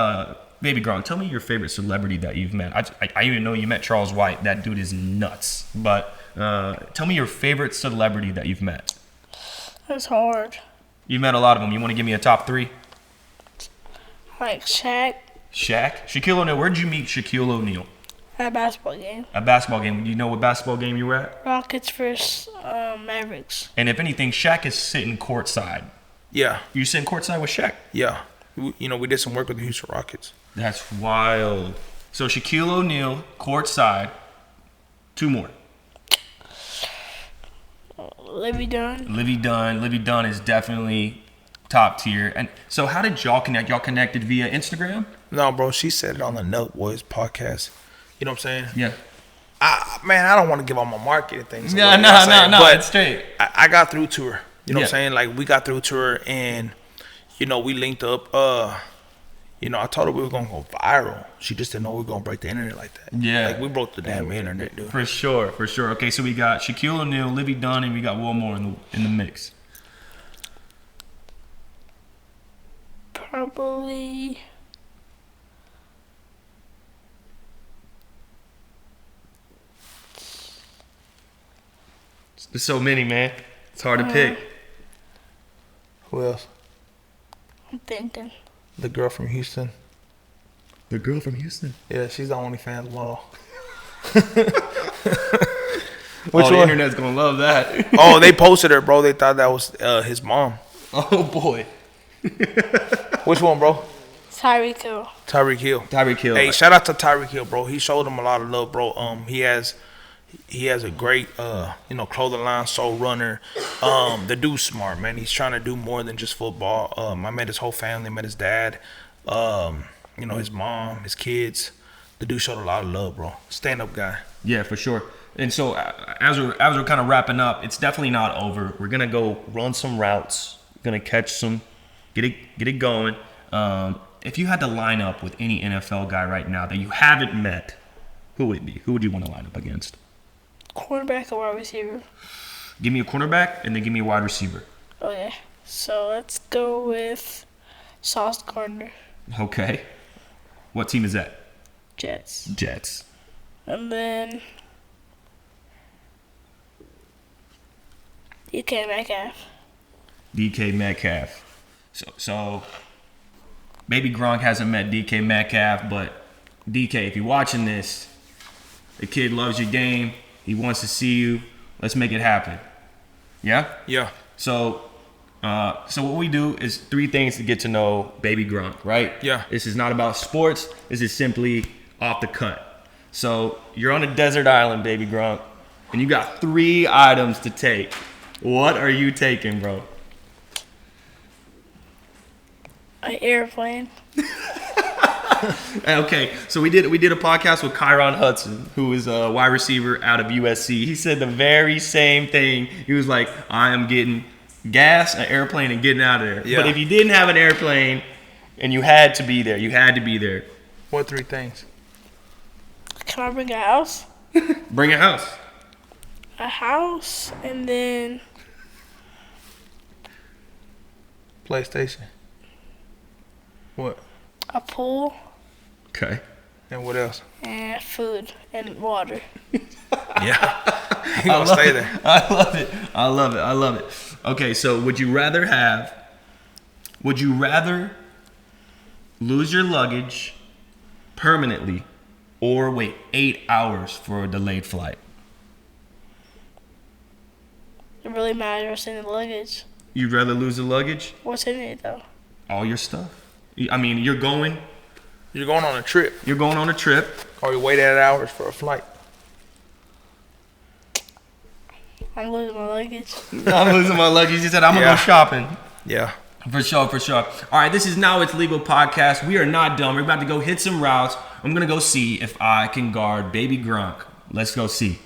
Baby Gronk, tell me your favorite celebrity that you've met. I even know you met Charles White. That dude is nuts. But tell me your favorite celebrity that you've met. It's hard. You've met a lot of them. You want to give me a top 3? Like Shaq Shaquille O'Neal. Where'd you meet Shaquille O'Neal? at a basketball game. A basketball game. Do you know what basketball game you were at? Rockets versus Mavericks. And if anything, Shaq is sitting courtside. Yeah, You sitting courtside with Shaq? yeah. You know, we did some work with the Houston Rockets. That's wild. So Shaquille O'Neal, courtside. 2 more. Livy Dunn. Livy Dunn is definitely top tier. And so how did y'all connect? Y'all connected via Instagram? No, bro, she said it on the Nut Boys podcast. You know what I'm saying? Yeah. I don't want to give all my marketing things. No, away, you know what I'm saying? no. But It's straight. I got through to her. You know what Yeah. I'm saying? Like, we got through to her, and, you know, we linked up. You know, I told her we were going to go viral. She just didn't know we were going to break the internet like that. Yeah. Like, we broke the damn internet, dude. For sure. Okay, so we got Shaquille O'Neal, Livy Dunn, and we got one more in the mix. Probably. There's so many, man. It's hard to pick. Who else? I'm thinking. The girl from Houston. The girl from Houston. Yeah, she's the only fan model. Which the internet's gonna love that. Oh, they posted her, bro. They thought that was his mom. Oh boy. Which one, bro? Tyreek Hill. Tyreek Hill. Tyreek Hill. Hey, shout out to Tyreek Hill, bro. He showed him a lot of love, bro. He has a great clothing line, Soul Runner. The dude's smart, man. He's trying to do more than just football. I met his whole family, met his dad, his mom, his kids. The dude showed a lot of love, bro. Stand up guy. Yeah, for sure. And so as we're kind of wrapping up, it's definitely not over. We're gonna go run some routes. Gonna catch some, get it going. If you had to line up with any NFL guy right now that you haven't met, who would it be? Who would you want to line up against? Quarterback or wide receiver? Give me a cornerback and then give me a wide receiver. Okay. So let's go with Sauce Gardner. Okay. What team is that? Jets. And then DK Metcalf. So Baby Gronk hasn't met DK Metcalf, but DK, if you're watching this, the kid loves your game. He wants to see you. Let's make it happen. Yeah? Yeah. So what we do is 3 things to get to know Baby Gronk, right? Yeah. This is not about sports. This is simply off the cut. So you're on a desert island, Baby Gronk, and you got 3 items to take. What are you taking, bro? An airplane. Okay, so we did a podcast with Kyron Hudson, who is a wide receiver out of USC. He said the very same thing. He was like, I am getting gas, an airplane, and getting out of there. Yeah. But if you didn't have an airplane and you had to be there, you had to be there. What 3 things? Can I bring a house? Bring a house. A house, and then PlayStation. What? a pool, Okay. And what else? and food, and water. Yeah. You gonna stay there. I love it. Okay, so would you rather lose your luggage permanently or wait 8 hours for a delayed flight? It really matters what's in the luggage. You'd rather lose the luggage? What's in it though? All your stuff. I mean, you're going on a trip. on a trip. Or you wait 8 hours for a flight. I'm losing my luggage. I'm losing my luggage. He said, I'm going to Yeah. go shopping. Yeah. For sure. All right, this is Now It's Legal podcast. We are not done. We're about to go hit some routes. I'm going to go see if I can guard Baby Gronk. Let's go see.